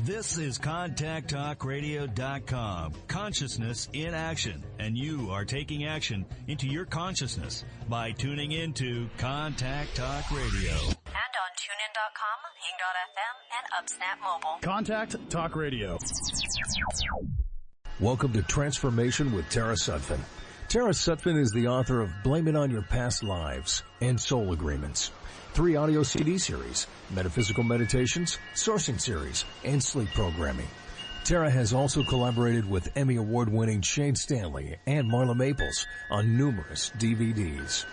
This is ContactTalkRadio.com. Consciousness in action. And you are taking action into your consciousness by tuning into Contact Talk Radio. And on TuneIn.com, Hing.fm, and UpSnap Mobile. Contact Talk Radio. Welcome to Transformation with Tara Sutphen. Tara Sutphen is the author of Blame It on Your Past Lives and Soul Agreements. 3 audio CD series, metaphysical meditations, sourcing series, and sleep programming. Tara has also collaborated with Emmy Award-winning Shane Stanley and Marla Maples on numerous DVDs.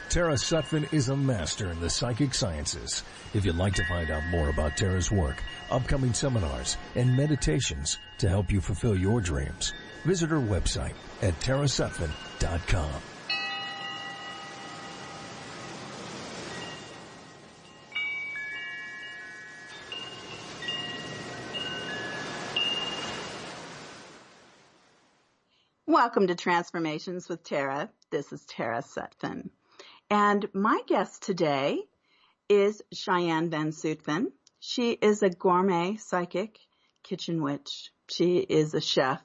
Tara Sutphen is a master in the psychic sciences. If you'd like to find out more about Tara's work, upcoming seminars, and meditations to help you fulfill your dreams, visit her website at tarasutphen.com. Welcome to Transformations with Tara. This is Tara Sutphen. And my guest today is Cheyenne Van Zutphen. She is a gourmet psychic kitchen witch. She is a chef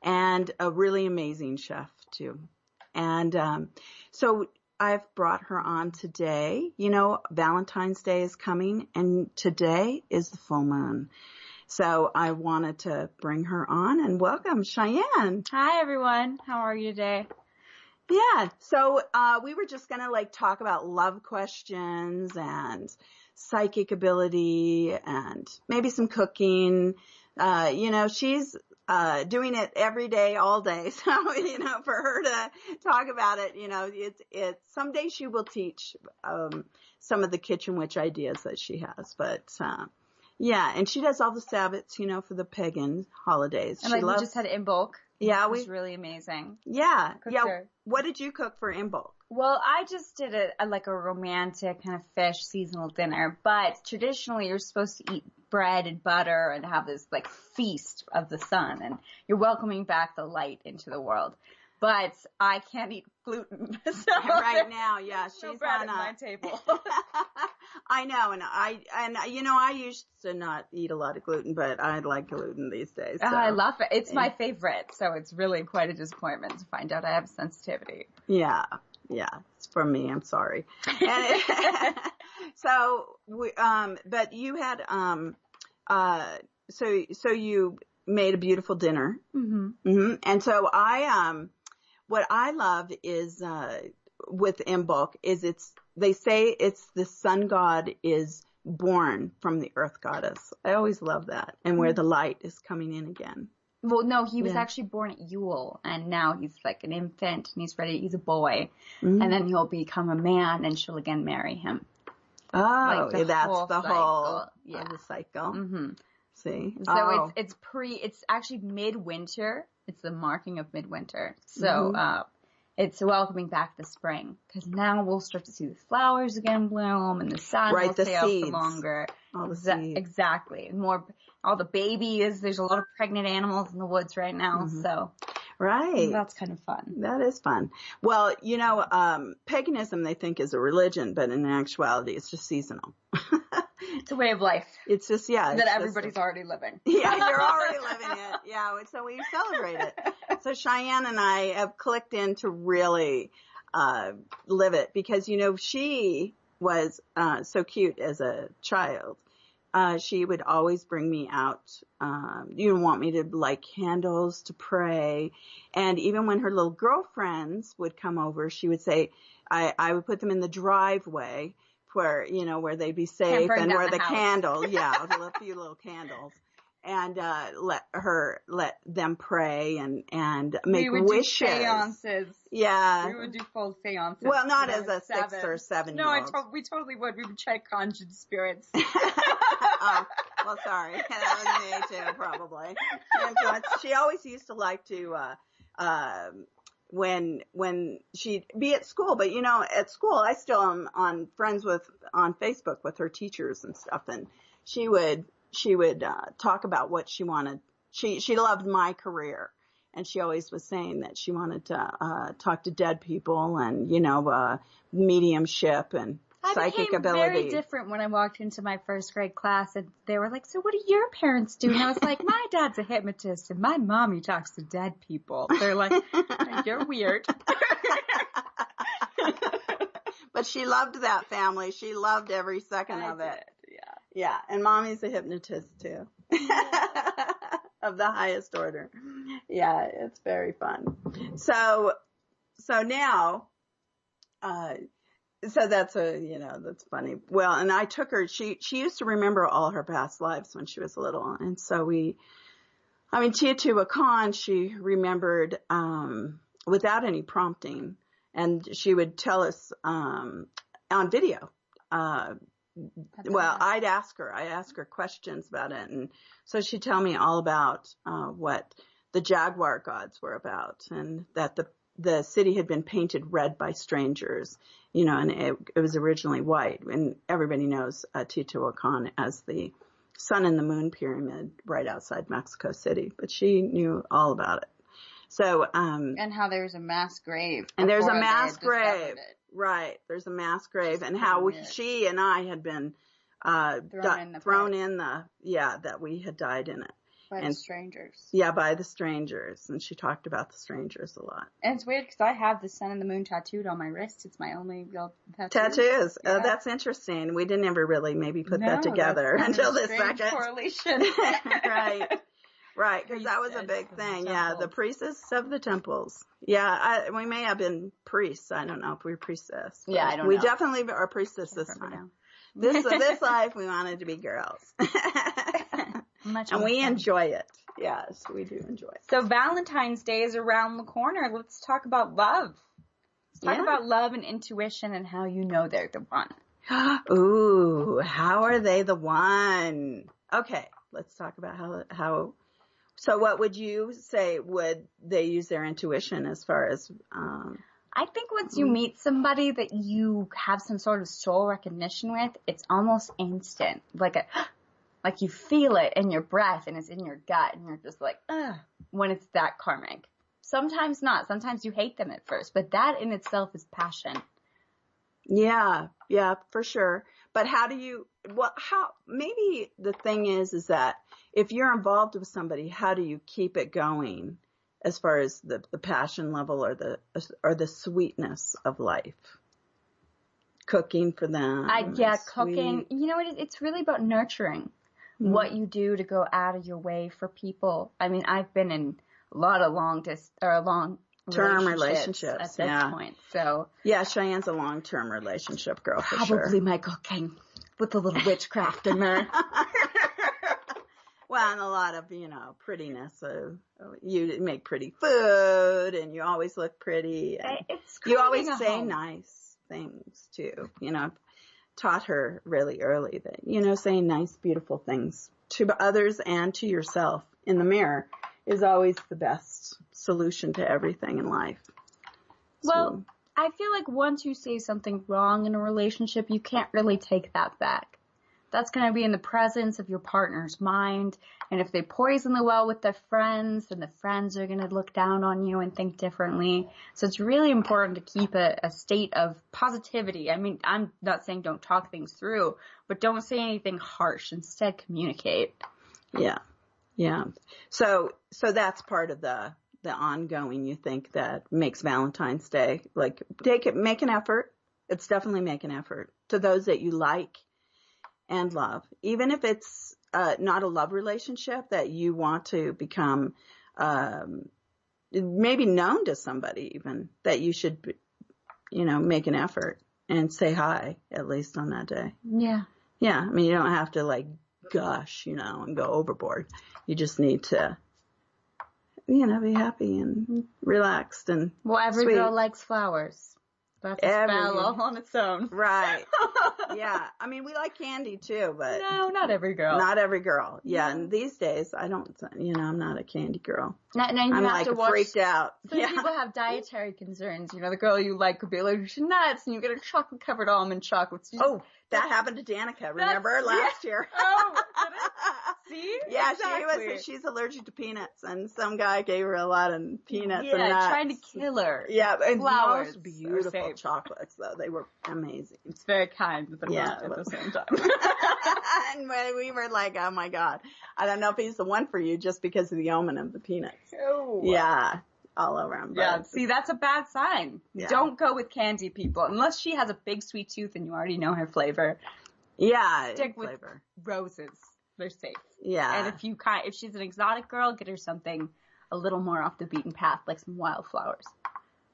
and a really amazing chef too. And so I've brought her on today. You know, Valentine's Day is coming and today is the full moon. So I wanted to bring her on and welcome Cheyenne. Hi, everyone. How are you today? Yeah. So we were just going to talk about love questions and psychic ability and maybe some cooking. She's doing it every day, all day. So, for her to talk about it, it's someday she will teach some of the kitchen witch ideas that she has. But yeah, and she does all the Sabbats, for the pagan holidays. And we just had Imbolc. Yeah, it was really amazing. Yeah, Her. What did you cook for Imbolc? Well, I just did a romantic kind of fish seasonal dinner, but traditionally you're supposed to eat bread and butter and have this feast of the sun, and you're welcoming back the light into the world. But I can't eat gluten. So right now, yeah, she's no bread on at my table. I know, and I used to not eat a lot of gluten, but I like gluten these days. So. I love it. It's my favorite, so it's really quite a disappointment to find out I have sensitivity. Yeah, it's from me. I'm sorry. But you had so you made a beautiful dinner. Mm-hmm. Mm-hmm. And so what I love is, with Imbolc is they say it's the sun god is born from the earth goddess. I always love that. And where the light is coming in again. Well, no, he was actually born at Yule, and now he's like an infant, and he's a boy. Mm-hmm. And then he'll become a man, and she'll again marry him. Oh, that's the whole of the cycle. Mm-hmm. See? So it's actually midwinter. It's the marking of midwinter. So it's welcoming back the spring, because now we'll start to see the flowers again bloom and the sun will stay out for longer. All the seeds. Exactly. All the babies. There's a lot of pregnant animals in the woods right now. Mm-hmm. So right. That's kind of fun. That is fun. Well, paganism they think is a religion, but in actuality it's just seasonal. It's a way of life. It's just, that everybody's already living. Yeah, you're already living it. Yeah, so we celebrate it. So Cheyenne and I have clicked in to really live it because, she was so cute as a child. She would always bring me out, want me to light candles to pray. And even when her little girlfriends would come over, she would say, I would put them in the driveway where they'd be safe and where the candle, a few little candles, and let them pray and make wishes. Do seances. Yeah, we would do full seances. Well, not as a 6 or 7 year old. No, we totally would. We would try to conjure spirits. Oh, well, sorry, that was me too, probably. She always used to like to. When she'd be at school, but at school I still am on Facebook with her teachers and stuff, and she would talk about what she wanted. She loved my career, and she always was saying that she wanted to talk to dead people and mediumship, and psychic ability. I became very different when I walked into my first grade class, and they were like, so what do your parents do? And I was like, my dad's a hypnotist, and my mommy talks to dead people. They're like, you're weird. But she loved that family. She loved every second of it. Yeah, and mommy's a hypnotist, too. Of the highest order. Yeah, it's very fun. So now, so that's that's funny. Well, and I took her, she used to remember all her past lives when she was little. And so Teotihuacan, she remembered, without any prompting, and she would tell us, on video, well, I ask her questions about it. And so she'd tell me all about, what the jaguar gods were about, and that the city had been painted red by strangers, and it was originally white. And everybody knows Teotihuacan as the sun and the moon pyramid right outside Mexico City, but she knew all about it. So, and how there's a mass grave. And there's a mass grave. Right. There's a mass grave, and how she and I had been, thrown in that we had died in it. By the strangers. Yeah, by the strangers. And she talked about the strangers a lot. And it's weird because I have the sun and the moon tattooed on my wrist. It's my only real tattoo. Tattoos. Yeah. That's interesting. We didn't ever really maybe put that together until this second. Correlation. Right. Because that was a big thing. Yeah, the priestess of the temples. Yeah, we may have been priests. I don't know if we were priestess. Yeah, I don't know. We definitely are priestess this time. This life, we wanted to be girls. And we enjoy it. Yes, we do enjoy it. So Valentine's Day is around the corner. Let's talk about love. Let's talk about love and intuition and how you know they're the one. Ooh, how are they the one? Okay, let's talk about how. So what would you say would they use their intuition as far as... I think once you meet somebody that you have some sort of soul recognition with, it's almost instant. Like you feel it in your breath and it's in your gut and you're just like, ugh, when it's that karmic. Sometimes not. Sometimes you hate them at first, but that in itself is passion. Yeah, for sure. But maybe the thing is that if you're involved with somebody, how do you keep it going as far as the passion level or the sweetness of life? Cooking for them. Cooking. You know what? It's really about nurturing. What you do to go out of your way for people. I mean, I've been in a lot of long-term relationships at this point. So yeah, Cheyenne's a long-term relationship girl for sure. Probably my cooking with a little witchcraft in there. Well, and a lot of, prettiness. You make pretty food and you always look pretty. And you always say nice things too. I've taught her really early that, saying nice, beautiful things to others and to yourself in the mirror is always the best solution to everything in life. Well, I feel like once you say something wrong in a relationship, you can't really take that back. That's going to be in the presence of your partner's mind. And if they poison the well with their friends, then the friends are going to look down on you and think differently. So it's really important to keep a state of positivity. I mean, I'm not saying don't talk things through, but don't say anything harsh. Instead, communicate. Yeah. So that's part of the ongoing, you think, that makes Valentine's Day. Like, make an effort. It's definitely make an effort to those that you like and love, even if it's not a love relationship that you want to become maybe known to somebody, even that you should make an effort and say hi at least on that day. Yeah. I mean, you don't have to gush and go overboard. You just need to be happy and relaxed and every sweet. girl likes flowers. That's a spell all on its own. Right. Yeah. I mean, we like candy too, but. No, not every girl. Not every girl. Yeah. And these days, I don't, I'm not a candy girl. Now you I'm have to watch, freaked out. Some people have dietary concerns. The girl you like could be allergic to nuts and you get a chocolate covered almond chocolates. That happened to Danica. Remember last year? Oh, did it? See? Yeah, Exactly. she's allergic to peanuts, and some guy gave her a lot of peanuts and Yeah, nuts. trying to kill her. Yeah, and Flowers most are beautiful safe. chocolates, though. They were amazing. It's very kind, but Yeah, not at the same time. And we were like, oh my God, I don't know if he's the one for you just because of the omen of the peanuts. Oh. Yeah, all around. Yeah, see, that's a bad sign. Yeah. Don't go with candy people. Unless she has a big sweet tooth and you already know her flavor. Yeah, Stick with flavor. roses. They're safe. Yeah. And if she's an exotic girl, get her something a little more off the beaten path, like some wildflowers.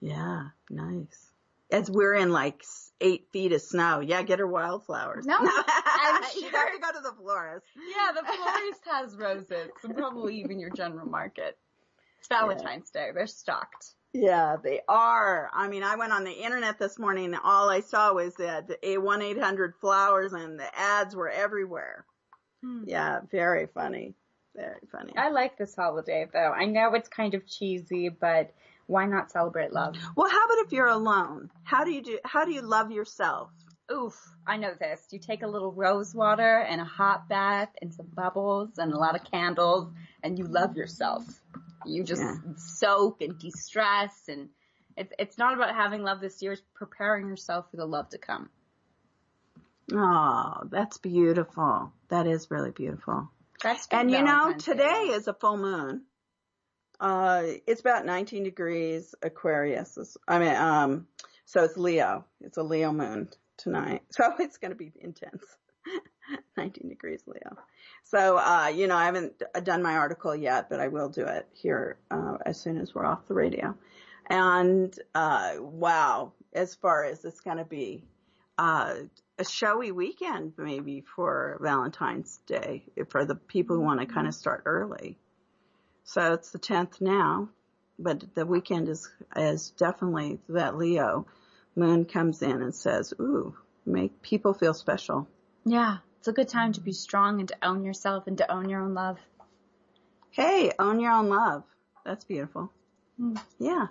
Yeah, nice. As we're in like 8 feet of snow. Yeah, get her wildflowers. No, I'm She'd sure. have to go to the florist. Yeah, the florist has roses, and probably even your general market. It's Valentine's Day. They're stocked. Yeah, they are. I mean, I went on the internet this morning and all I saw was the 1-800-Flowers and the ads were everywhere. Yeah, very funny. Very funny. I like this holiday, though. I know it's kind of cheesy, but why not celebrate love? Well, how about if you're alone? How do you love yourself? Oof, I know this. You take a little rose water and a hot bath and some bubbles and a lot of candles and you love yourself. You just soak and de-stress, and it's not about having love this year. It's preparing yourself for the love to come. Oh, that's beautiful. That is really beautiful. And today is a full moon. It's about 19 degrees Aquarius. So it's Leo. It's a Leo moon tonight. So it's going to be intense. 19 degrees Leo. So, I haven't done my article yet, but I will do it here, as soon as we're off the radio. And, wow, as far as it's going to be, a showy weekend maybe for Valentine's Day for the people who want to kind of start early. So it's the 10th now, but the weekend is definitely that Leo moon comes in and says, ooh, make people feel special. Yeah, it's a good time to be strong and to own yourself and to own your own love. Hey, own your own love. That's beautiful. Yeah.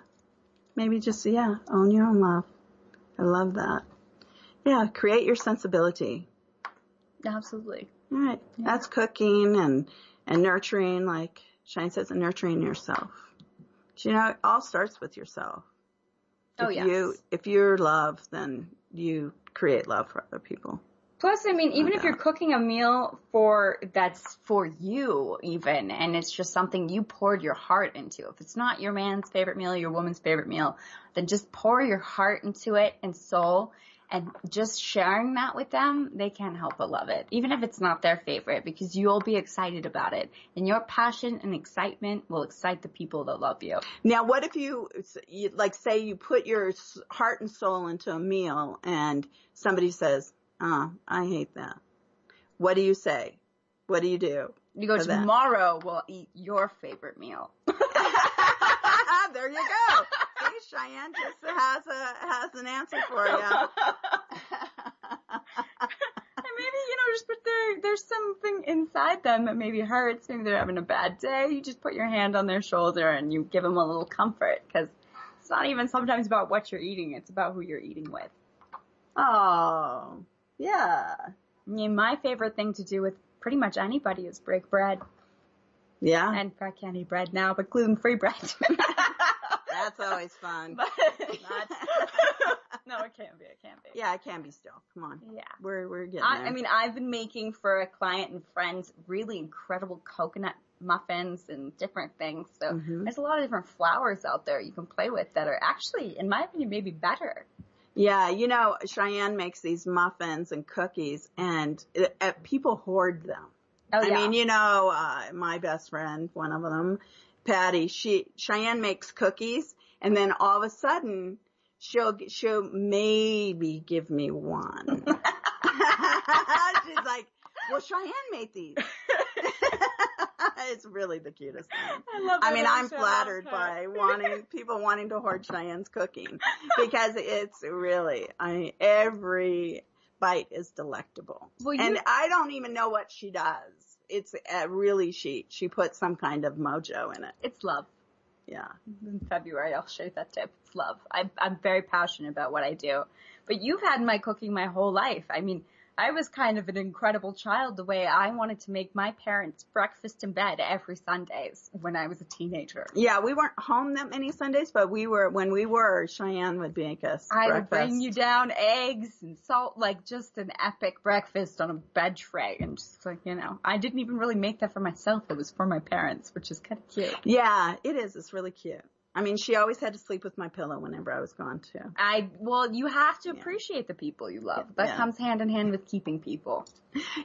Maybe just, own your own love. I love that. Yeah, create your sensibility. Absolutely. All right. Yeah. That's cooking and nurturing, like Cheyenne says, and nurturing yourself. It all starts with yourself. If you're love, then you create love for other people. Plus, even if you're cooking a meal that's for you even, and it's just something you poured your heart into. If it's not your man's favorite meal, your woman's favorite meal, then just pour your heart into it and soul, and just sharing that with them, they can't help but love it. Even if it's not their favorite, because you'll be excited about it. And your passion and excitement will excite the people that love you. Now, what if you say you put your heart and soul into a meal and somebody says, I hate that. What do you say? What do you do? You go, tomorrow we'll eat your favorite meal. There you go. See, Cheyenne just has an answer for you. And maybe, just put there's something inside them that maybe hurts. Maybe they're having a bad day. You just put your hand on their shoulder and you give them a little comfort, because it's not even sometimes about what you're eating. It's about who you're eating with. Oh, yeah. My favorite thing to do with pretty much anybody is break bread. Yeah. And I can't eat bread now, but gluten-free bread. That's always fun. But no, it can't be. Yeah, it can be still. Come on. Yeah. We're getting there. I've been making for a client and friends really incredible coconut muffins and different things. So there's a lot of different flours out there you can play with that are actually, in my opinion, maybe better. Yeah, Cheyenne makes these muffins and cookies, and people hoard them. Oh, yeah. I mean, my best friend, one of them, Patti, Cheyenne makes cookies, and then all of a sudden, she'll maybe give me one. She's like, well, Cheyenne made these. It's really the cutest thing. I'm flattered by people wanting to hoard Cheyenne's cooking, because it's really, every bite is delectable. And I don't even know what she does. It's really, she puts some kind of mojo in it. It's love. Yeah. In February, I'll show you that tip. It's love. I'm very passionate about what I do. But you've had my cooking my whole life. I was kind of an incredible child the way I wanted to make my parents breakfast in bed every Sundays when I was a teenager. Yeah, we weren't home that many Sundays, but when we were, Cheyenne would make us breakfast. I would bring you down eggs and salt, like just an epic breakfast on a bed tray. And just like, I didn't even really make that for myself. It was for my parents, which is kind of cute. Yeah, it is. It's really cute. I mean, she always had to sleep with my pillow whenever I was gone, too. Well, you have to appreciate the people you love. That comes hand in hand with keeping people.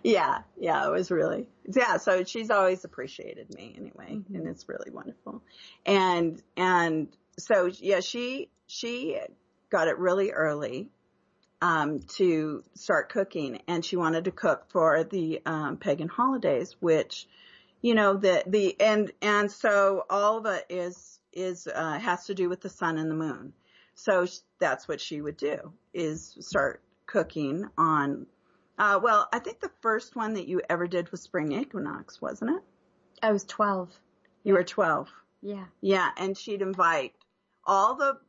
Yeah, it was really, so she's always appreciated me anyway, and it's really wonderful. And so, she got it really early, to start cooking, and she wanted to cook for the, pagan holidays, which, and so all of it has to do with the sun and the moon. So that's what she would do, is start cooking on, I think the first one that you ever did was spring equinox, wasn't it? I was 12. You were 12. Yeah. Yeah. And she'd invite all the,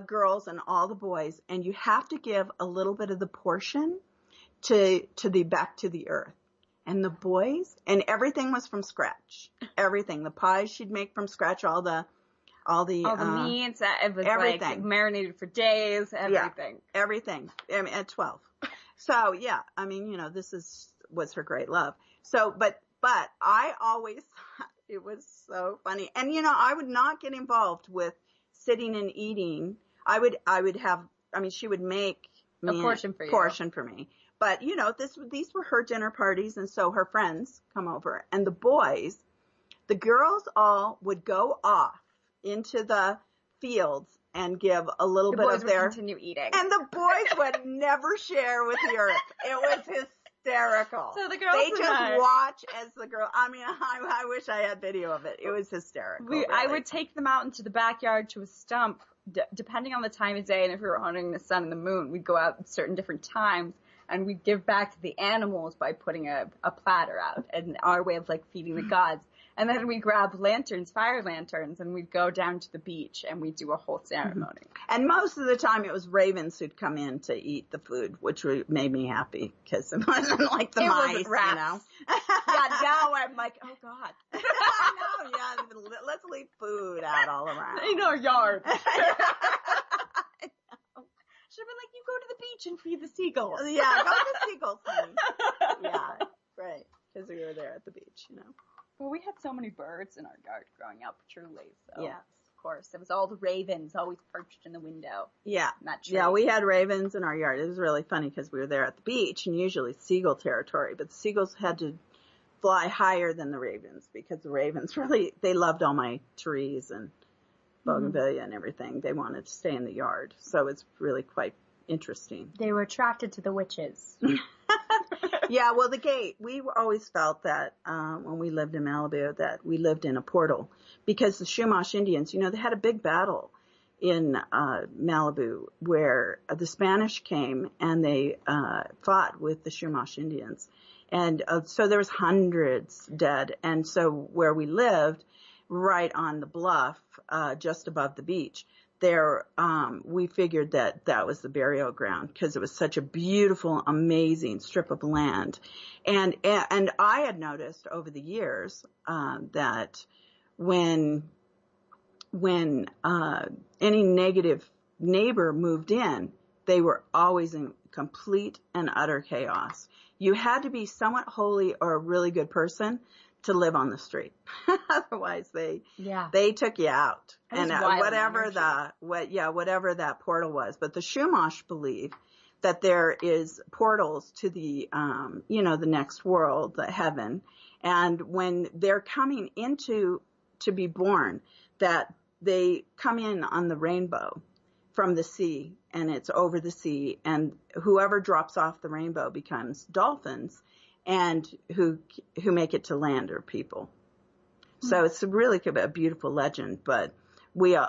girls and all the boys, and you have to give a little bit of the portion back to the earth. And the boys, and everything was from scratch. Everything. The pies she'd make from scratch, all the meats, it was everything. Like marinated for days, everything. Yeah, everything. I mean, at 12. So, this was her great love. So, but I always thought it was so funny. And, I would not get involved with sitting and eating. I would have, she would make a portion for me. But, these were her dinner parties, and so her friends come over. And the girls all would go off into the fields and give a little bit of their... The boys would continue eating. And the boys would never share with the earth. It was hysterical. So the girls watch as the girl... I wish I had video of it. It was hysterical. Really. I would take them out into the backyard to a stump, depending on the time of day, and if we were honoring the sun and the moon, we'd go out at certain different times. And we'd give back to the animals by putting a platter out, and our way of feeding the gods. And then we'd grab fire lanterns, and we'd go down to the beach, and we'd do a whole ceremony. And most of the time it was ravens who'd come in to eat the food, which made me happy, because it wasn't like the mice, wasn't rats. Yeah, now I'm like, oh God. I know, yeah, let's leave food out all around. In our yard. Should have been like, you go to the beach and feed the seagulls. Yeah, go to the seagulls, honey. Yeah, right. Because we were there at the beach, Well, we had so many birds in our yard growing up, truly. So, yes, of course. It was all the ravens always perched in the window. Yeah. Not true. Yeah, we had ravens in our yard. It was really funny because we were there at the beach, and usually seagull territory, but the seagulls had to fly higher than the ravens because the ravens they loved all my trees and bougainvillea and everything. They wanted to stay in the yard. So it's really quite interesting. They were attracted to the witches. Yeah, well, the gate, we always felt that when we lived in Malibu that we lived in a portal because the Chumash Indians, they had a big battle in Malibu where the Spanish came and they fought with the Chumash Indians. And so there was hundreds dead. And so where we lived, right on the bluff, just above the beach, there, we figured that was the burial ground because it was such a beautiful, amazing strip of land. And I had noticed over the years, that when any negative neighbor moved in, they were always in complete and utter chaos. You had to be somewhat holy or a really good person to live on the street. Otherwise they took you out. And whatever that portal was. But the Chumash believe that there is portals to the, the next world, the heaven. And when they're coming to be born, that they come in on the rainbow from the sea, and it's over the sea, and whoever drops off the rainbow becomes dolphins, and who make it to land are people. So it's really a beautiful legend, but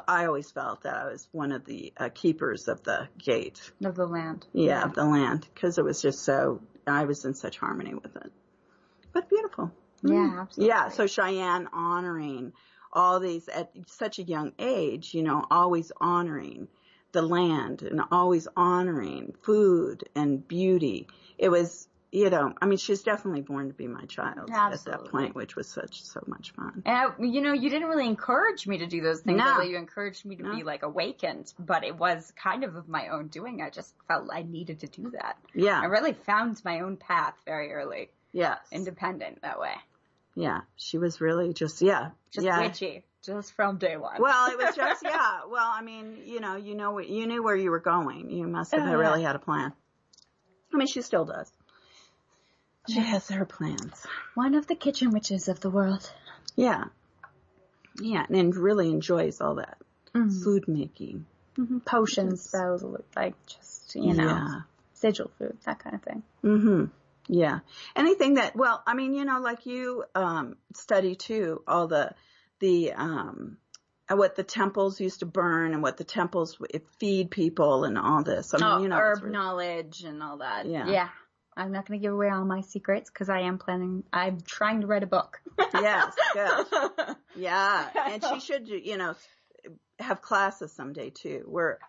I always felt that I was one of the keepers of the gate. Of the land. Yeah, of the land, because it was just I was in such harmony with it. But beautiful. Yeah, absolutely. Yeah, so Cheyenne honoring all these at such a young age, always honoring the land and always honoring food and beauty. It was I mean, she's definitely born to be my child at that point, which was so much fun. And, you didn't really encourage me to do those things. No. You encouraged me to be, like, awakened, but it was kind of my own doing. I just felt I needed to do that. Yeah. I really found my own path very early. Yes. Independent that way. Yeah. She was really just witchy. Just from day one. Well, it was just, Well, I mean, you knew where you were going. You must have really had a plan. I mean, she still does. She has her plans. One of the kitchen witches of the world. Yeah. Yeah, and really enjoys all that food making. Mm-hmm. Potions, spells, like just, sigil food, that kind of thing. Mm-hmm. Yeah. Anything that, well, I mean, like you study too, all the what the temples used to burn and what the temples feed people and all this. I mean, herb knowledge and all that. Yeah. I'm not going to give away all my secrets because I'm trying to write a book. Yes, good. Yeah. And she should, have classes someday too, where,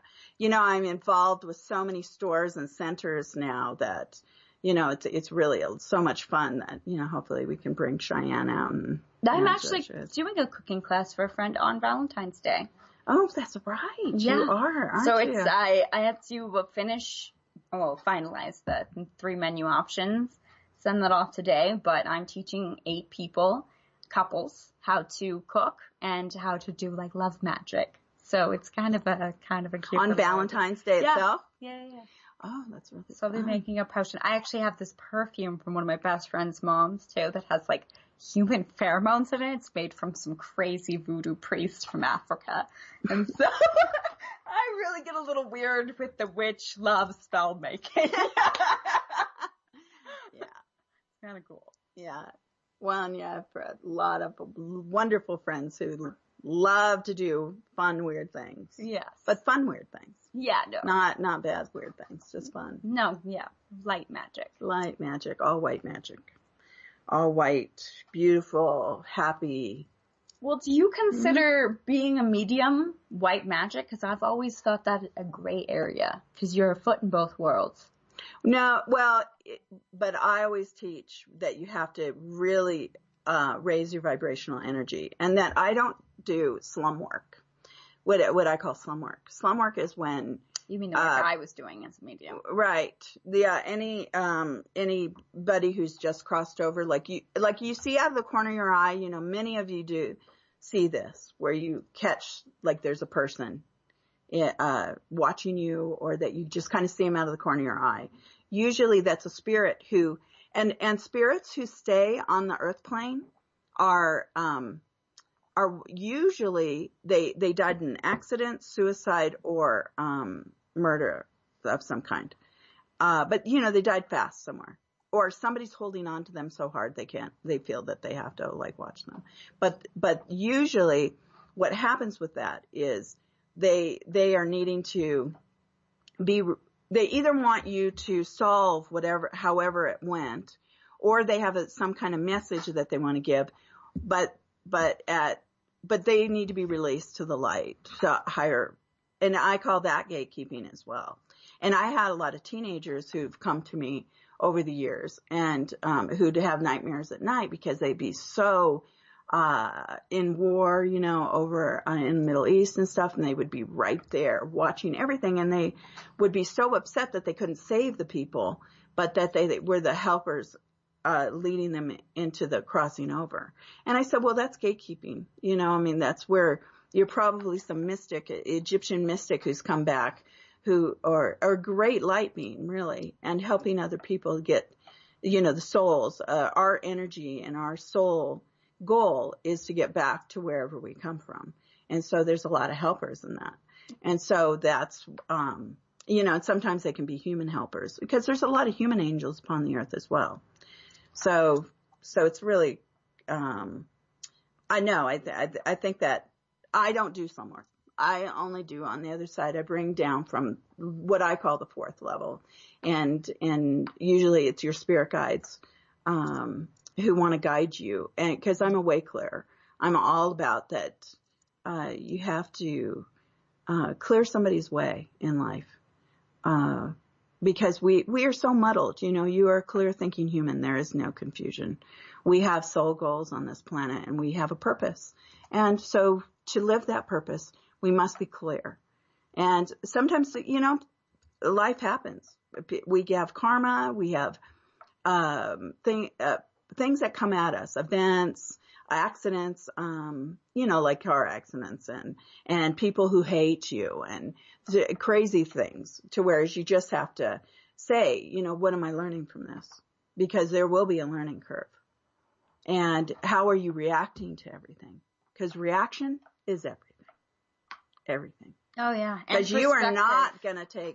I'm involved with so many stores and centers now that, it's really so much fun that, hopefully we can bring Cheyenne out. And I'm actually doing a cooking class for a friend on Valentine's Day. Oh, that's right. Yeah. You are, aren't you? So I have to finalize the 3 menu options, send that off today, but I'm teaching 8 couples, how to cook and how to do like love magic. So it's kind of a cute on Valentine's Day itself? Yeah. Oh, that's really So I'll be making a potion. I actually have this perfume from one of my best friend's moms too that has like human pheromones in it. It's made from some crazy voodoo priest from Africa. And so I really get a little weird with the witch love spell making. Yeah. Kind of cool. Yeah. Well, and I've a lot of wonderful friends who love to do fun, weird things. Yes. But fun, weird things. Yeah, no. Not bad, weird things. Just fun. No, yeah. Light magic. Light magic. All white magic. All white, beautiful, happy. Well, do you consider being a medium white magic? Because I've always thought that a gray area because you're a foot in both worlds. No, well, but I always teach that you have to really raise your vibrational energy, and that I don't do slum work. What I call slum work. Slum work is when you mean the work I was doing as a medium, right? Yeah, anybody who's just crossed over, like you see out of the corner of your eye. Many of you do see this, where you catch like there's a person watching you, or that you just kind of see them out of the corner of your eye. Usually that's a spirit who, and spirits who stay on the earth plane are usually, they died in an accident, suicide, or murder of some kind. But they died fast somewhere. Or somebody's holding on to them so hard they feel that they have to like watch them. But usually what happens with that is they are needing to they either want you to solve however it went, or they have some kind of message that they want to give, but they need to be released to the light, to higher, and I call that gatekeeping as well. And I had a lot of teenagers who've come to me over the years and who'd have nightmares at night because they'd be so in war, over in the Middle East and stuff, and they would be right there watching everything, and they would be so upset that they couldn't save the people, but that they were the helpers leading them into the crossing over. And I said, well, that's gatekeeping. That's where you're probably some Egyptian mystic who's come back, or a great light being, really, and helping other people get, the souls, our energy and our soul goal is to get back to wherever we come from. And so there's a lot of helpers in that. And so that's, and sometimes they can be human helpers because there's a lot of human angels upon the earth as well. So it's really, I know, I think that I don't do some work. I only do on the other side. I bring down from what I call the 4th level. And usually it's your spirit guides, who want to guide you. And because I'm a way clearer, I'm all about that. You have to clear somebody's way in life, because we are so muddled. You are a clear thinking human. There is no confusion. We have soul goals on this planet, and we have a purpose. And so to live that purpose, we must be clear. And sometimes, life happens. We have karma. We have things that come at us, events, accidents, like car accidents and people who hate you and crazy things, to whereas you just have to say, what am I learning from this? Because there will be a learning curve. And how are you reacting to everything? Because reaction is everything. Everything. Oh, yeah. Because you are not going to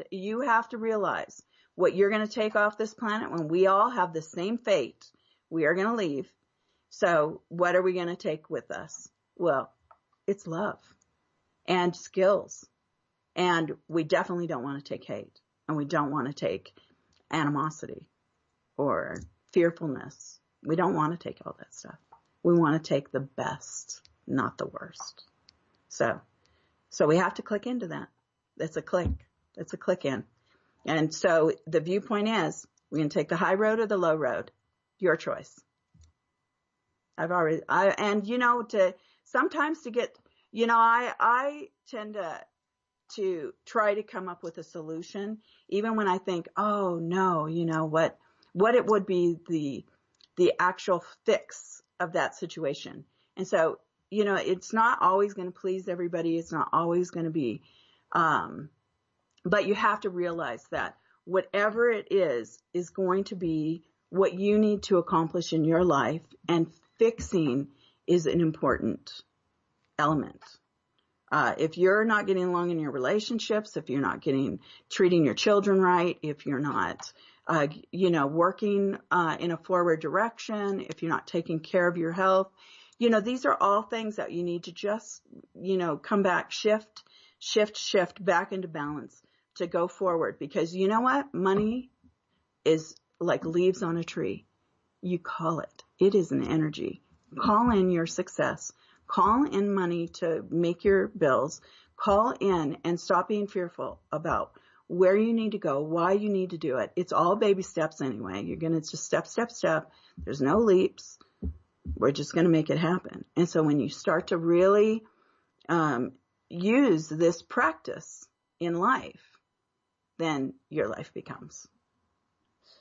you have to realize what you're going to take off this planet when we all have the same fate. We are going to leave. So what are we going to take with us? Well, it's love and skills. And we definitely don't want to take hate. And we don't want to take animosity or fearfulness. We don't want to take all that stuff. We want to take the best, not the worst. So we have to click into that. It's a click. It's a click in. And so the viewpoint is, we're going to take the high road or the low road. Your choice. Sometimes to get, I tend to try to come up with a solution, even when I think, oh no, what it would be the actual fix of that situation. And so, it's not always going to please everybody. It's not always going to be, but you have to realize that whatever it is going to be what you need to accomplish in your life, and fixing is an important element. If you're not getting along in your relationships, if you're not treating your children right, if you're not, working in a forward direction, if you're not taking care of your health, these are all things that you need to just, come back, shift back into balance to go forward. Because you know what? Money is like leaves on a tree. You call it. It is an energy. Call in your success. Call in money to make your bills. Call in and stop being fearful about where you need to go, why you need to do it. It's all baby steps anyway. You're going to just step. There's no leaps. We're just going to make it happen. And so when you start to really use this practice in life, then your life becomes.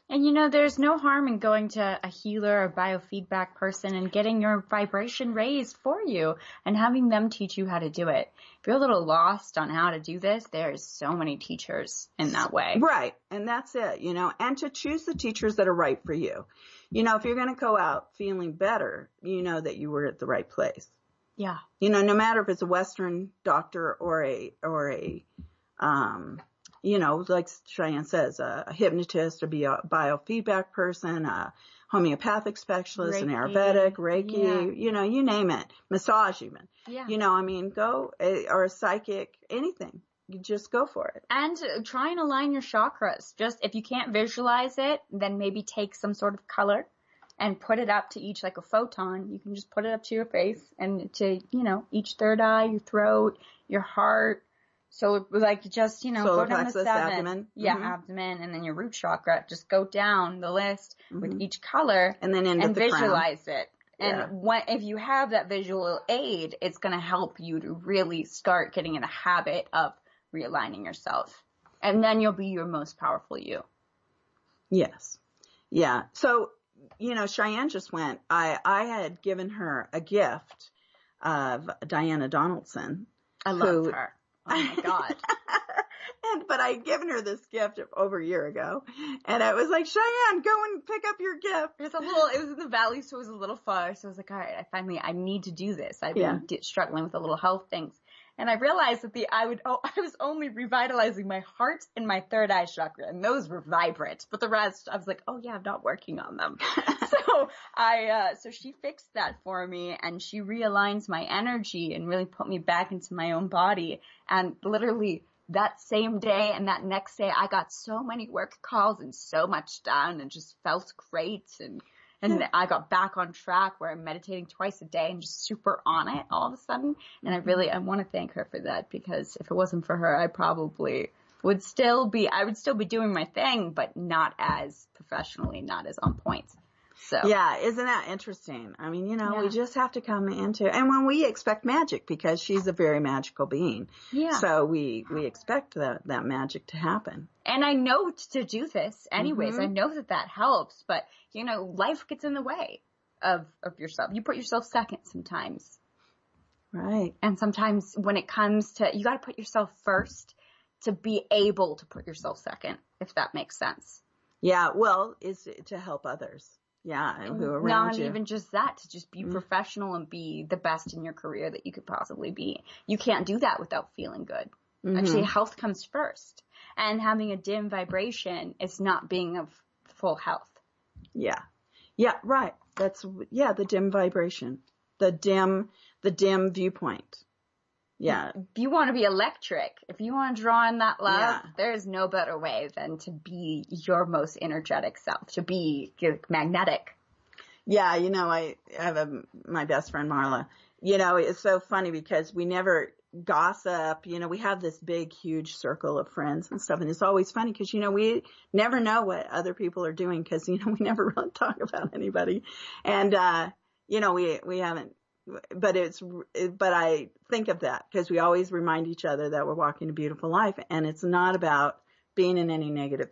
And there's no harm in going to a healer or biofeedback person and getting your vibration raised for you and having them teach you how to do it. If you're a little lost on how to do this, there's so many teachers in that way. Right. And that's it, and to choose the teachers that are right for you. If you're going to go out feeling better, that you were at the right place. Yeah. No matter if it's a Western doctor or like Cheyenne says, a hypnotist, a biofeedback person, a homeopathic specialist, an Ayurvedic, Reiki, you name it, massage even. Yeah. Go, or a psychic, anything. You just go for it. And try and align your chakras. Just if you can't visualize it, then maybe take some sort of color and put it up to each, like a photon. You can just put it up to your face and to, each third eye, your throat, your heart. So just, go down the 7. Abdomen. Yeah, abdomen, and then your root chakra. Just go down the list with each color and then into the visualize crown. it. And if you have that visual aid, it's going to help you to really start getting in the habit of realigning yourself. And then you'll be your most powerful you. Yes. Yeah. So, Cheyenne just went. I had given her a gift of Diana Donaldson. I love her. Oh my God. But I had given her this gift over a year ago. And I was like, Cheyenne, go and pick up your gift. It was in the valley, so it was a little far. So I was like, all right, I need to do this. I've been struggling with the little health things. And I realized that I was only revitalizing my heart and my third eye chakra, and those were vibrant. But the rest, I was like, oh yeah, I'm not working on them. So she fixed that for me, and she realigns my energy and really put me back into my own body. And literally that same day and that next day, I got so many work calls and so much done, and just felt great. And I got back on track where I'm meditating twice a day and just super on it all of a sudden. And I want to thank her for that, because if it wasn't for her, I probably would still be doing my thing, but not as professionally, not as on point. So yeah, isn't that interesting? I mean, we just have to come into, and when we expect magic, because she's a very magical being. Yeah. So we expect that magic to happen. And I know to do this anyways. I know that helps, but life gets in the way of yourself. You put yourself second sometimes. Right. And sometimes when it comes to, you got to put yourself first to be able to put yourself second, if that makes sense. Yeah. Well, is to help others. Yeah. And who around Not you. even just that, to just be professional and be the best in your career that you could possibly be. You can't do that without feeling good. Actually, health comes first. And having a dim vibration is not being of full health. Yeah. Yeah. Right. That's, the dim vibration, the dim viewpoint. Yeah. If you want to be electric, if you want to draw in that love, there is no better way than to be your most energetic self, to be magnetic. Yeah. I have my best friend, Marla. It's so funny because we never gossip. We have this big, huge circle of friends and stuff. And it's always funny because, we never know what other people are doing because, we never really talk about anybody. And, we haven't. But I think of that because we always remind each other that we're walking a beautiful life, and it's not about being in any negative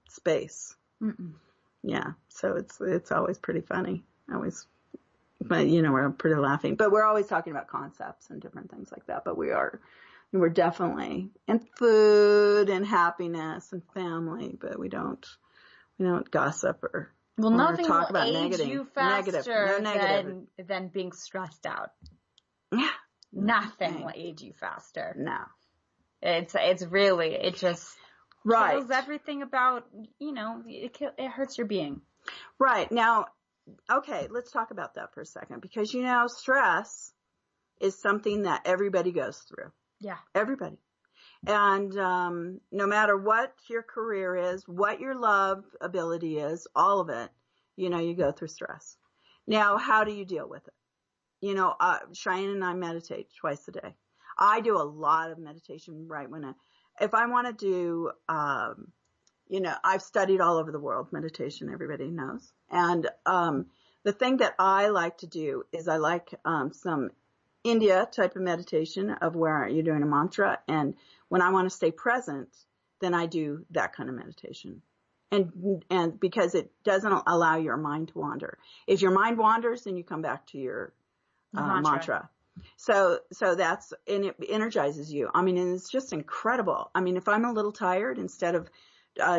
space. Mm-mm. Yeah. So it's always pretty funny. But we're pretty laughing, but we're always talking about concepts and different things like that. But we're definitely in food and happiness and family, but we don't gossip or. Well, nothing talk will about age you faster than being stressed out. Yeah. Nothing will age you faster. No. It's really, it just right. kills everything about, it hurts your being. Right. Now, okay, let's talk about that for a second because, stress is something that everybody goes through. Yeah. Everybody. And no matter what your career is, what your love ability is, all of it, you go through stress. Now, how do you deal with it? Cheyenne and I meditate twice a day. I do a lot of meditation right if I want to do, I've studied all over the world meditation, everybody knows. And the thing that I like to do is I like some India type of meditation of where you're doing a mantra. And when I want to stay present, then I do that kind of meditation. And because it doesn't allow your mind to wander. If your mind wanders, then you come back to your mantra. So and it energizes you. I mean, and it's just incredible. I mean, if I'm a little tired, instead of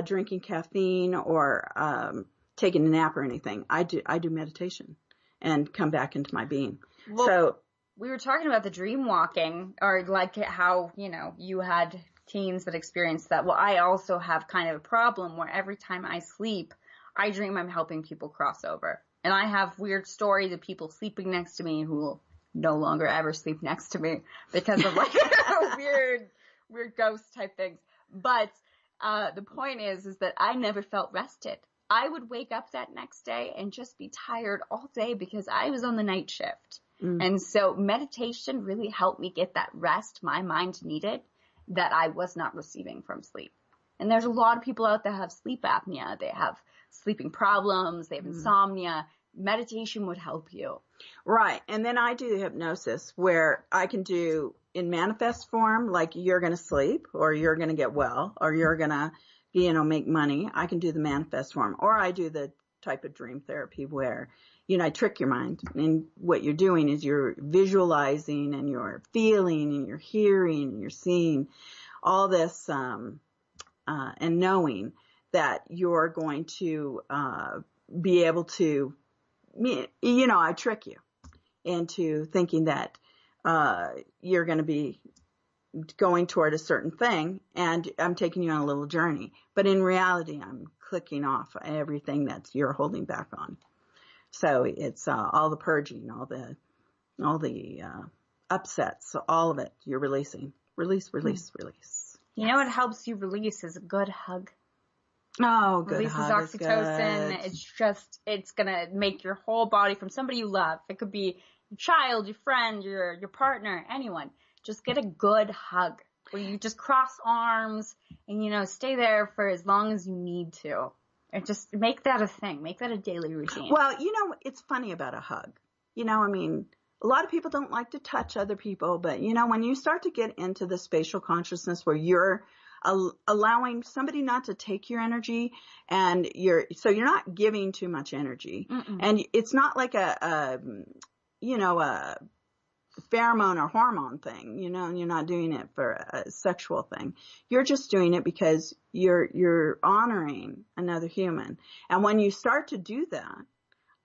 drinking caffeine or taking a nap or anything, I do meditation and come back into my being. Well, we were talking about the dream walking, or like how, you had teens that experienced that. Well, I also have kind of a problem where every time I sleep, I dream I'm helping people cross over. And I have weird stories of people sleeping next to me who will no longer ever sleep next to me because of like weird ghost type things. But the point is that I never felt rested. I would wake up that next day and just be tired all day because I was on the night shift. And so meditation really helped me get that rest my mind needed that I was not receiving from sleep. And there's a lot of people out there that have sleep apnea. They have sleeping problems. They have insomnia. Meditation would help you. Right. And then I do hypnosis where I can do in manifest form, like you're going to sleep or you're going to get well or you're going to, make money. I can do the manifest form, or I do the type of dream therapy where, I trick your mind, and what you're doing is you're visualizing and you're feeling and you're hearing and you're seeing all this, and knowing that you're going to, be able to, I trick you into thinking that, you're going to be going toward a certain thing, and I'm taking you on a little journey. But in reality, I'm clicking off everything that you're holding back on. So it's all the purging, all the upsets, all of it. You're releasing. Release. You know what helps you release is a good hug. Oh, good Releases hug is oxytocin. good. It's gonna make your whole body from somebody you love. It could be your child, your friend, your partner, anyone. Just get a good hug. where you just cross arms and, you know, stay there for as long as you need to. And just make that a thing. Make that a daily routine. Well, you know, it's funny about a hug. You know, I mean, a lot of people don't like to touch other people, but, you know, when you start to get into the spatial consciousness where you're allowing somebody not to take your energy, and you're not giving too much energy. Mm-mm. And it's not like a pheromone or hormone thing, you know, and you're not doing it for a sexual thing. You're just doing it because you're honoring another human. And when you start to do that,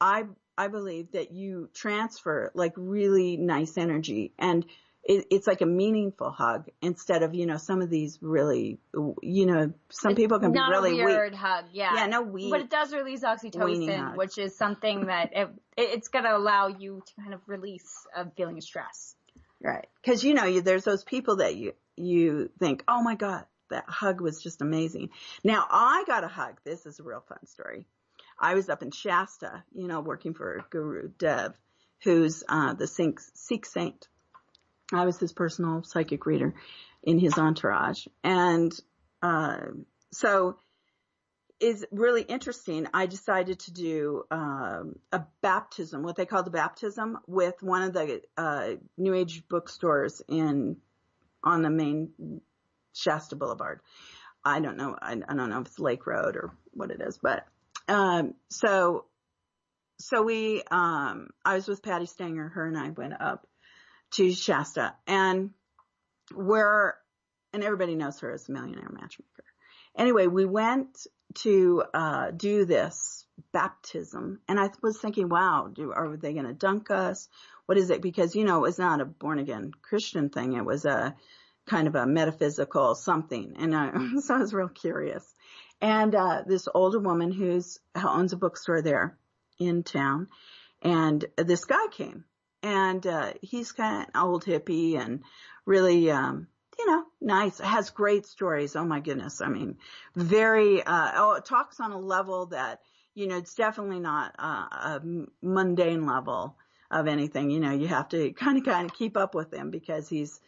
I believe that you transfer like really nice energy, and it's like a meaningful hug instead of, you know, some of these really, you know, some people can be really weak. Not a weird hug, yeah. Yeah, no weak. But it does release oxytocin, which is something that it's going to allow you to kind of release a feeling of stress. Right. Because, you know, there's those people that you think, oh my God, that hug was just amazing. Now, I got a hug. This is a real fun story. I was up in Shasta, you know, working for Gurudev, who's the Sikh saint. I was his personal psychic reader in his entourage. And so it's really interesting. I decided to do a baptism, what they call the baptism, with one of the New Age bookstores on the main Shasta Boulevard. I don't know. I don't know if it's Lake Road or what it is, but so I was with Patti Stanger. Her and I went up to Shasta, and everybody knows her as the Millionaire Matchmaker. Anyway, we went to do this baptism, and I was thinking, wow, are they going to dunk us? What is it? Because, you know, it was not a born-again Christian thing. It was a kind of a metaphysical something, and so I was real curious. And this older woman who owns a bookstore there in town, and this guy came. And he's kind of an old hippie and really, you know, nice. Has great stories. Oh, my goodness. I mean, very it talks on a level that, you know, it's definitely not a mundane level of anything. You know, you have to kind of keep up with him because he's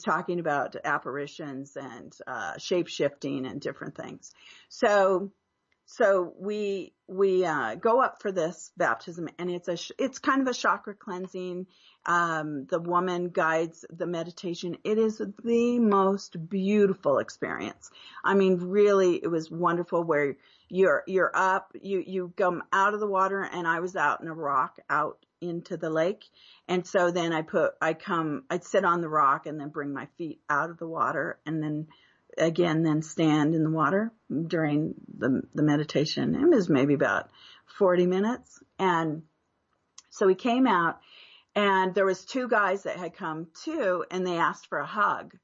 talking about apparitions and shape-shifting and different things. So we go up for this baptism, and it's kind of a chakra cleansing. The woman guides the meditation. It is the most beautiful experience. I mean, really, it was wonderful where you're up, you come out of the water, and I was out in a rock out into the lake. And so then I'd sit on the rock and then bring my feet out of the water, and then stand in the water during the meditation. It was maybe about 40 minutes. And so we came out, and there was two guys that had come too, and they asked for a hug.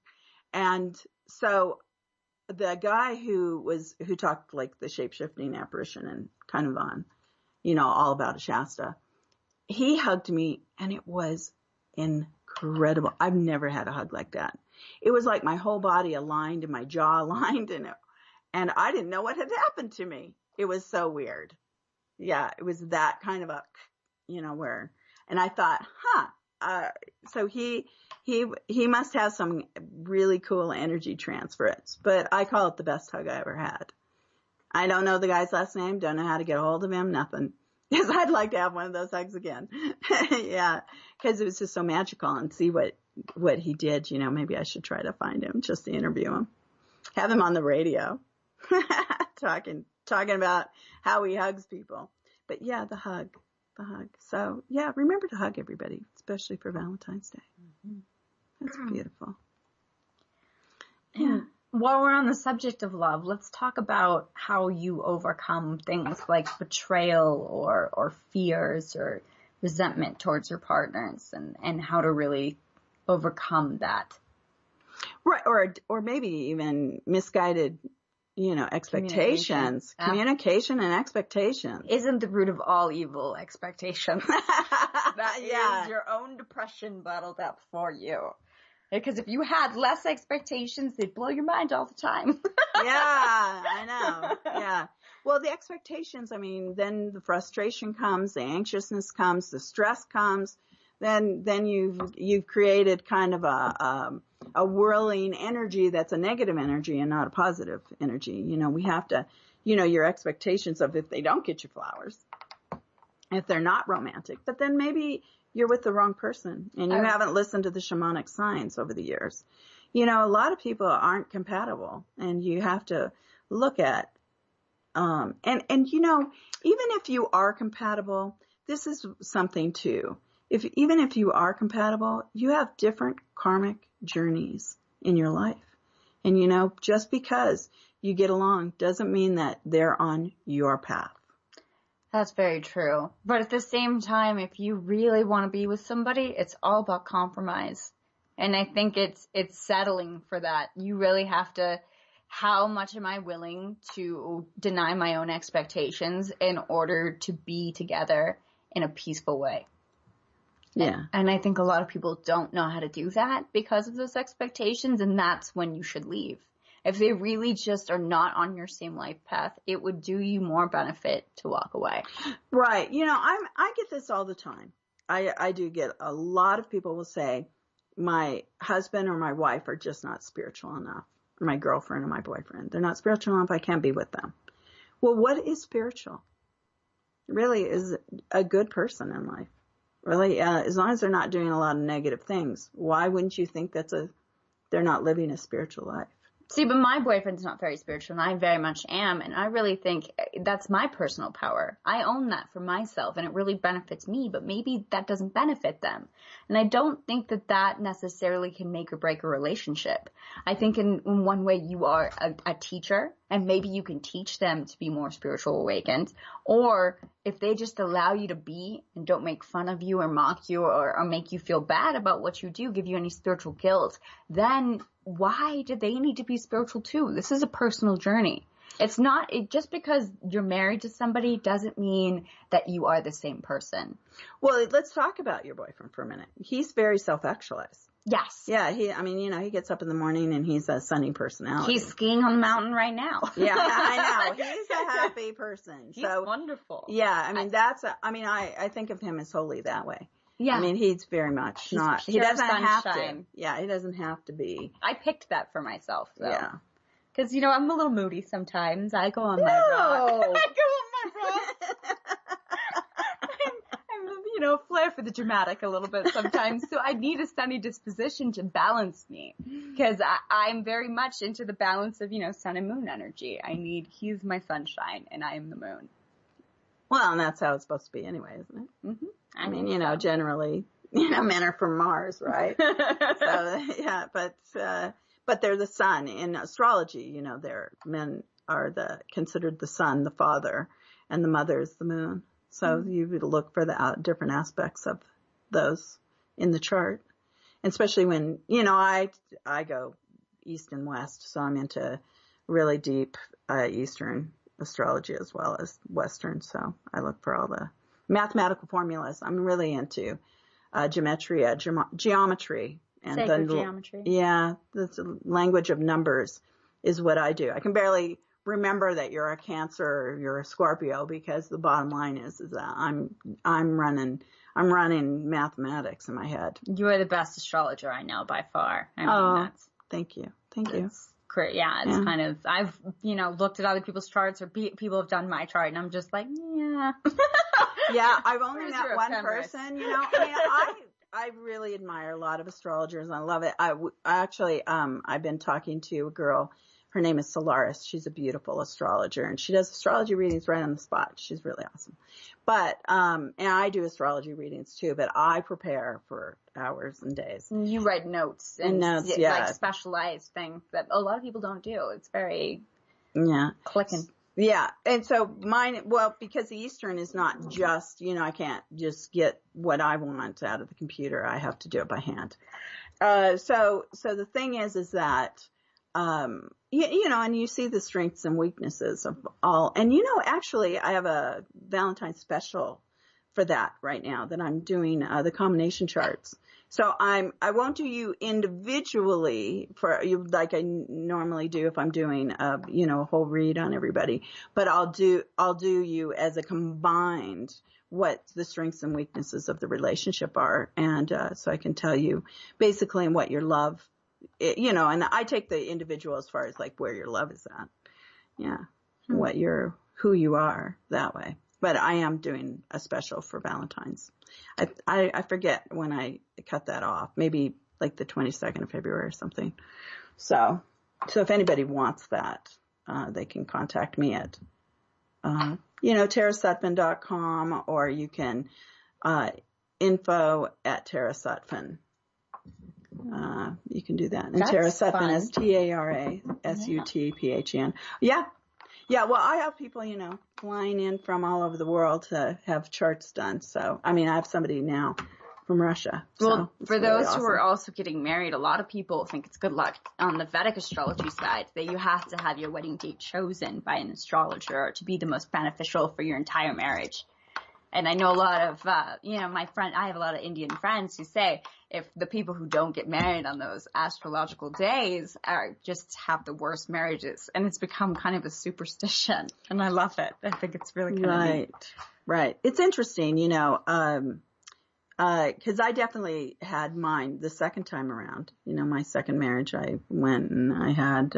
And so the guy who talked like the shape-shifting apparition and kind of on, you know, all about Shasta, he hugged me, and it was incredible. I've never had a hug like that. It was like my whole body aligned and my jaw aligned, and I didn't know what had happened to me. It was so weird. Yeah, it was that kind of a, you know, and I thought, so he must have some really cool energy transference, but I call it the best hug I ever had. I don't know the guy's last name, don't know how to get a hold of him, nothing. Because I'd like to have one of those hugs again. Yeah, because it was just so magical, and see what he did. You know, maybe I should try to find him just to interview him. Have him on the radio talking about how he hugs people. But yeah, the hug. So yeah, remember to hug everybody, especially for Valentine's Day. Mm-hmm. That's beautiful. Yeah. While we're on the subject of love, let's talk about how you overcome things like betrayal or fears or resentment towards your partners, and how to really overcome that. Right. Or maybe even misguided, you know, expectations. Communication and expectations. Isn't the root of all evil expectations? That Yeah. is your own depression bottled up for you. Because if you had less expectations, they'd blow your mind all the time. Yeah, I know. Yeah. Well, the expectations, I mean, then the frustration comes, the anxiousness comes, the stress comes, then you've created kind of a whirling energy that's a negative energy and not a positive energy. We have to, your expectations of if they don't get you flowers, if they're not romantic, but then maybe you're with the wrong person and you haven't listened to the shamanic signs over the years. A lot of people aren't compatible, and you have to look at, even if you are compatible, this is something too. Even if you are compatible, you have different karmic journeys in your life. And just because you get along doesn't mean that they're on your path. That's very true. But at the same time, if you really want to be with somebody, it's all about compromise. And I think it's settling for that. You really have to, how much am I willing to deny my own expectations in order to be together in a peaceful way? Yeah. And I think a lot of people don't know how to do that because of those expectations, and that's when you should leave. If they really just are not on your same life path, it would do you more benefit to walk away. Right. I get this all the time. I do get a lot of people will say, my husband or my wife are just not spiritual enough. Or my girlfriend or my boyfriend. They're not spiritual enough. I can't be with them. Well, what is spiritual? Really is a good person in life. Really, as long as they're not doing a lot of negative things, why wouldn't you think they're not living a spiritual life? See, but my boyfriend's not very spiritual, and I very much am, and I really think that's my personal power. I own that for myself, and it really benefits me, but maybe that doesn't benefit them. And I don't think that necessarily can make or break a relationship. I think in one way you are a teacher, and maybe you can teach them to be more spiritual awakened, or if they just allow you to be and don't make fun of you or mock you or make you feel bad about what you do, give you any spiritual guilt, then why do they need to be spiritual too? This is a personal journey. It's not, just because you're married to somebody doesn't mean that you are the same person. Well, let's talk about your boyfriend for a minute. He's very self-actualized. Yes. Yeah, he gets up in the morning and he's a sunny personality. He's skiing on the mountain right now. Yeah, I know. He's a happy person. He's wonderful. Yeah, I think of him as wholly that way. Yeah. He's very much he doesn't have to. Yeah, he doesn't have to be. I picked that for myself, though. Yeah. Because, I'm a little moody sometimes. I go on my rock. I'm flair for the dramatic a little bit sometimes. So I need a sunny disposition to balance me. Because I'm very much into the balance of, sun and moon energy. He's my sunshine and I am the moon. Well, and that's how it's supposed to be anyway, isn't it? Mm-hmm. Generally, men are from Mars, right? So, yeah, but they're the sun. In astrology, men are considered the sun, the father, and the mother is the moon. So you would look for the different aspects of those in the chart. And especially when, I go east and west, so I'm into really deep Eastern astrology as well as Western. So I look for all the mathematical formulas. I'm really into geometry. And sacred geometry. Yeah, the language of numbers is what I do. I can barely remember that you're a Cancer or you're a Scorpio because the bottom line is that I'm running mathematics in my head. You are the best astrologer I know by far. Thank you. Thank you. Great. Yeah, it's kind of, I've, looked at other people's charts or people have done my chart and I'm just like, yeah. Yeah, I've only met one person, I really admire a lot of astrologers and I love it. I've been talking to a girl. Her name is Solaris. She's a beautiful astrologer and she does astrology readings right on the spot. She's really awesome. But, and I do astrology readings too, but I prepare for hours and days. You write notes and notes, like specialized things that a lot of people don't do. It's very clicking. Yeah. And so because the Eastern is not just, I can't just get what I want out of the computer. I have to do it by hand. So the thing is that, and you see the strengths and weaknesses of all. And, actually, I have a Valentine's special for that right now, that I'm doing the combination charts. So I won't do you individually for you like I normally do if I'm doing a whole read on everybody, but I'll do you as a combined what the strengths and weaknesses of the relationship are, and so I can tell you basically what your love, and I take the individual as far as like where your love is at, who you are that way. But I am doing a special for Valentine's. I forget when I cut that off. Maybe like the 22nd of February or something. So if anybody wants that, they can contact me at, TaraSutphen.com, or you can, info@TaraSutphen. You can do that. And Tara Sutphen is TaraSutphen. Yeah. Yeah, well, I have people, flying in from all over the world to have charts done. So, I have somebody now from Russia. Well, for really those awesome. who are also getting married, a lot of people think it's good luck on the Vedic astrology side that you have to have your wedding date chosen by an astrologer to be the most beneficial for your entire marriage. And I know a lot of, I have a lot of Indian friends who say if the people who don't get married on those astrological days just have the worst marriages. And it's become kind of a superstition. And I love it. I think it's really kind of neat. Right. It's interesting, because I definitely had mine the second time around. My second marriage, I went and I had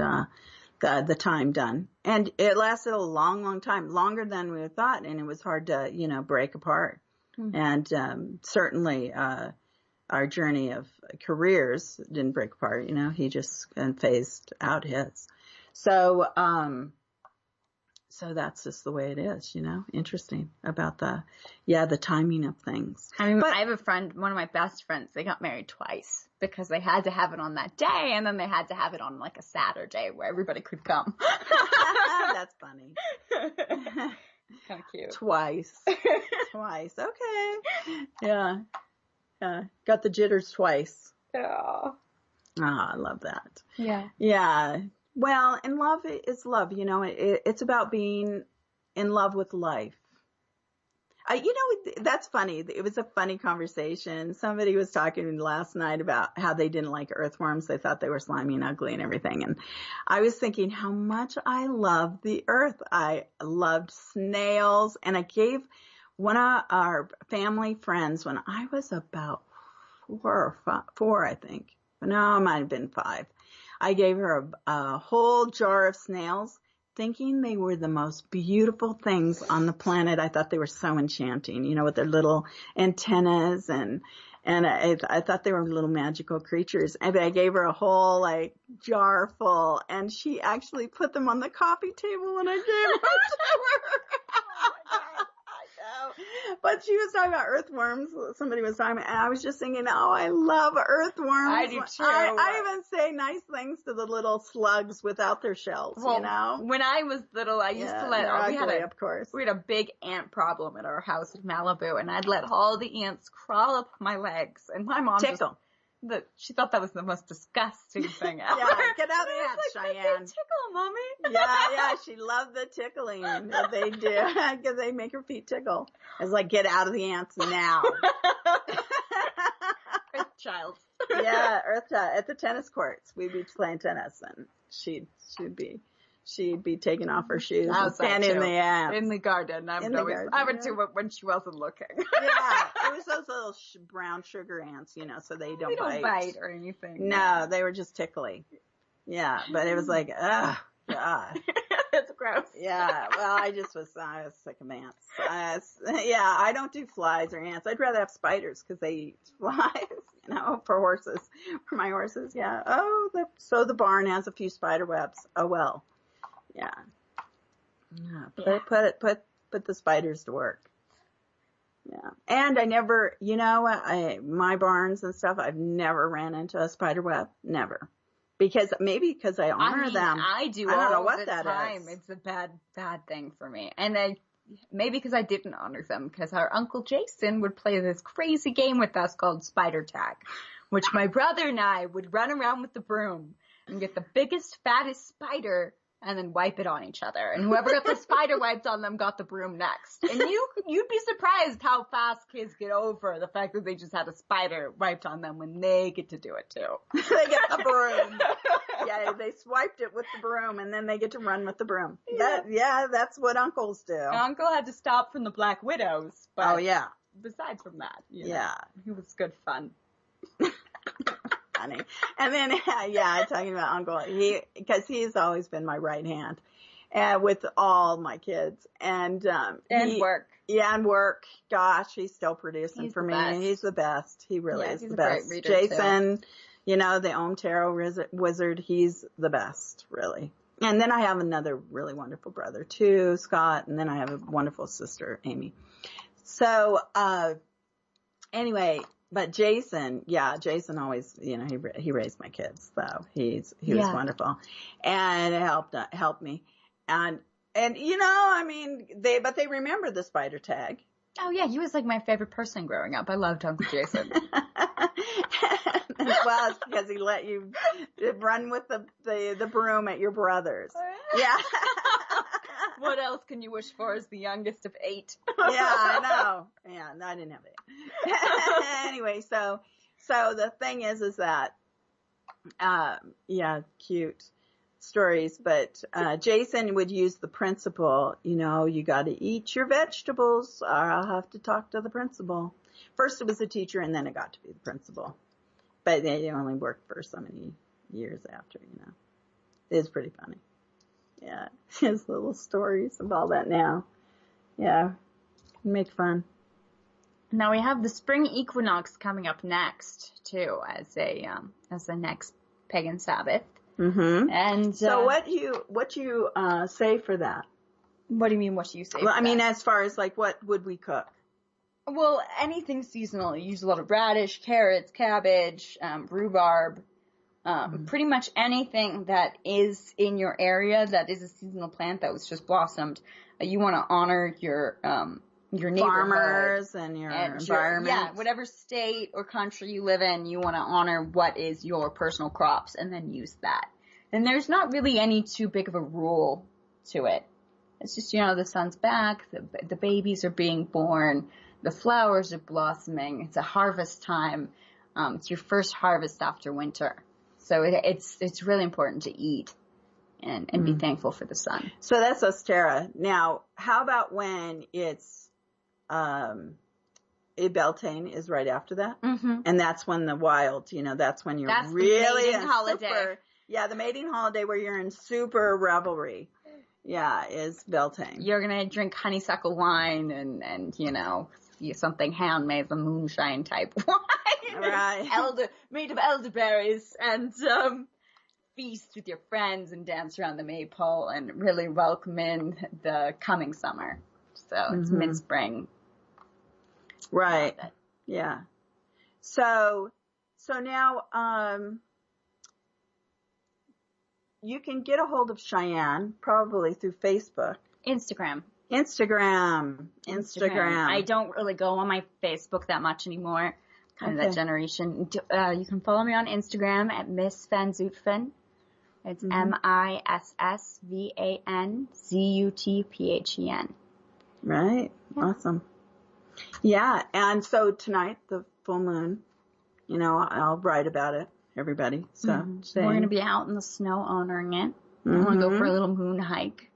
the time done, and it lasted a long, long time, longer than we had thought, and it was hard to break apart. And certainly our journey of careers didn't break apart. He just phased out his. So that's just the way it is. Interesting about the timing of things. I have a friend, one of my best friends, they got married twice because they had to have it on that day, and then they had to have it on like a Saturday where everybody could come. That's funny. Kind of cute. Twice. Okay. Yeah. Got the jitters twice. Yeah. I love that. Yeah. Yeah. Well, and love is love. It's about being in love with life. That's funny. It was a funny conversation. Somebody was talking last night about how they didn't like earthworms. They thought they were slimy and ugly and everything. And I was thinking how much I love the earth. I loved snails. And I gave one of our family friends when I was about four, I think. No, it might have been 5. I gave her a whole jar of snails, thinking they were the most beautiful things on the planet. I thought they were so enchanting, with their little antennas, and I thought they were little magical creatures. And I gave her a whole jar full, and she actually put them on the coffee table when I gave them to her. But she was talking about earthworms. Somebody was talking about, and I was just thinking, I love earthworms. I do too. I even say nice things to the little slugs without their shells, Well, when I was little, I used to let, of course. We had a big ant problem at our house in Malibu, and I'd let all the ants crawl up my legs, and my mom tickle. She thought that was the most disgusting thing ever. Yeah, get out of the ants, Cheyenne. Tickle, Mommy. Yeah, she loved the tickling that they do because they make her feet tickle. It's like, get out of the ants now. Earth child. Yeah, Earth child. At the tennis courts, we'd be playing tennis, and she'd be taking off her shoes and standing in the ants. In the garden. I would do it when she wasn't looking. Yeah, it was those little brown sugar ants, so they don't bite or anything. No, they were just tickly. Yeah, but it was like, ugh, God. That's gross. Yeah, well, I was sick of ants. I don't do flies or ants. I'd rather have spiders because they eat flies, for my horses. Yeah. Oh, so the barn has a few spider webs. Oh, well. Yeah. Put the spiders to work. Yeah. And I never, my barns and stuff, I've never ran into a spider web. Never. Because I honor them. I do. I don't know what the that time. is. It's a bad thing for me. And maybe because I didn't honor them, because our Uncle Jason would play this crazy game with us called Spider Tag, which my brother and I would run around with the broom and get the biggest, fattest spider and then wipe it on each other. And whoever got the spider wiped on them got the broom next. And you'd be surprised how fast kids get over the fact that they just had a spider wiped on them when they get to do it too. They get the broom. Yeah, they swiped it with the broom, and then they get to run with the broom. That's what uncles do. Uncle had to stop from the Black Widows. But Oh, yeah. Besides from that, Yeah. It was good fun. Funny. And then, talking about Uncle, because he's always been my right hand, with all my kids, and work. Yeah, and work. Gosh, he's still producing for me. Best. He's the best. He really is he's the a great best. reader, Jason, the Ohm Tarot wizard, he's the best, really. And then I have another really wonderful brother too, Scott, and then I have a wonderful sister, Amy. So, anyway. But Jason always, he raised my kids, so he was wonderful, and it helped me, and they remember the spider tag. Oh yeah, he was like my favorite person growing up. I loved Uncle Jason. Well, it's because he let you run with the broom at your brother's. Yeah. What else can you wish for as the youngest of 8? Yeah, I know. Yeah, no, I didn't have 8. Anyway, so the thing is that, cute stories, but Jason would use the principle, you got to eat your vegetables, or I'll have to talk to the principal. First it was the teacher, and then it got to be the principal. But they only worked for so many years after, It was pretty funny. Yeah, his little stories of all that now. Yeah, make fun. Now we have the spring equinox coming up next too, as the next pagan Sabbath. Mm-hmm. And so what you say for that? What do you mean? What do you say? Well, I mean, as far as like, what would we cook? Well, anything seasonal. You use a lot of radish, carrots, cabbage, rhubarb. Pretty much anything that is in your area that is a seasonal plant that was just blossomed. You want to honor your neighborhood. Farmers and your environment. Whatever state or country you live in, you want to honor what is your personal crops and then use that. And there's not really any too big of a rule to it. It's just, the sun's back, the babies are being born, the flowers are blossoming, it's a harvest time, it's your first harvest after winter. So it's really important to eat and be thankful for the sun. So that's Ostera. Now, how about when it's Beltane is right after that? Mm-hmm. And that's when the wild, that's when you're really the mating holiday. The mating holiday where you're in super revelry. Yeah, is Beltane. You're going to drink honeysuckle wine and something handmade, the moonshine type wine. Right. Made of elderberries, and feast with your friends and dance around the maypole and really welcome in the coming summer. So it's mid-spring. Right. Yeah. So now, you can get a hold of Cheyenne probably through Facebook. Instagram. I don't really go on my Facebook that much anymore. Kind of that generation. You can follow me on Instagram at Miss Van Zutphen. It's MISSVANZUTPHEN. Right. Yeah. Awesome. Yeah. And so tonight, the full moon, I'll write about it, everybody. So we're going to be out in the snow honoring it. I want to go for a little moon hike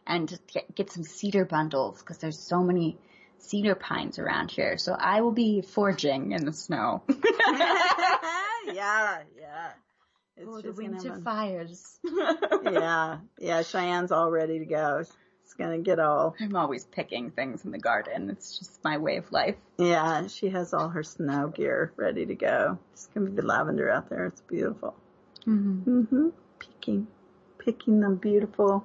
and just get some cedar bundles because there's so many cedar pines around here. So I will be foraging in the snow. Yeah. It's the winter fires. Yeah. Cheyenne's all ready to go. She's going to get all... I'm always picking things in the garden. It's just my way of life. Yeah, she has all her snow gear ready to go. It's going to be lavender out there. It's beautiful. Picking them beautiful.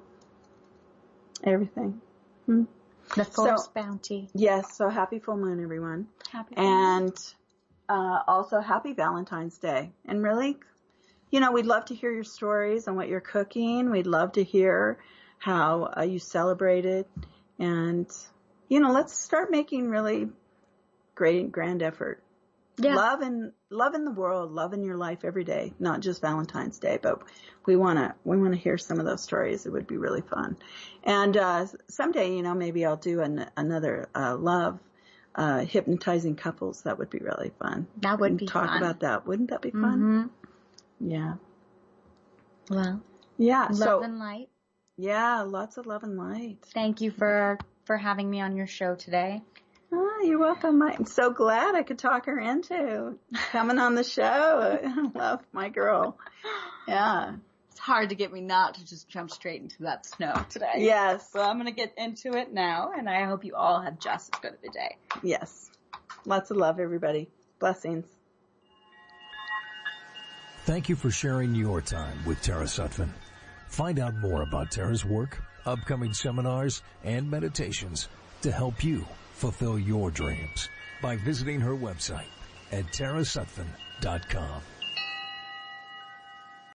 Everything. The forest bounty. Yes, so happy full moon, everyone. Happy and also happy Valentine's Day. And really, we'd love to hear your stories on what you're cooking. We'd love to hear how you celebrate it. And, let's start making really great, grand effort. Yeah. Love in the world, love in your life every day, not just Valentine's Day, but we want to hear some of those stories. It would be really fun. And someday, you know, maybe I'll do another love hypnotizing couples. That would be really fun. That would be talk fun. about that. Wouldn't that be fun? Yeah. Well, Yeah. love and light. Yeah, lots of love and light. Thank you for having me on your show today. Oh, you're welcome. I'm so glad I could talk her into coming on the show. I love my girl. Yeah. It's hard to get me not to just jump straight into that snow today. Yes. So I'm going to get into it now, and I hope you all have just as good of a day. Yes. Lots of love, everybody. Blessings. Thank you for sharing your time with Tara Zutphen. Find out more about Tara's work, upcoming seminars, and meditations to help you fulfill your dreams by visiting her website at tarazutphen.com.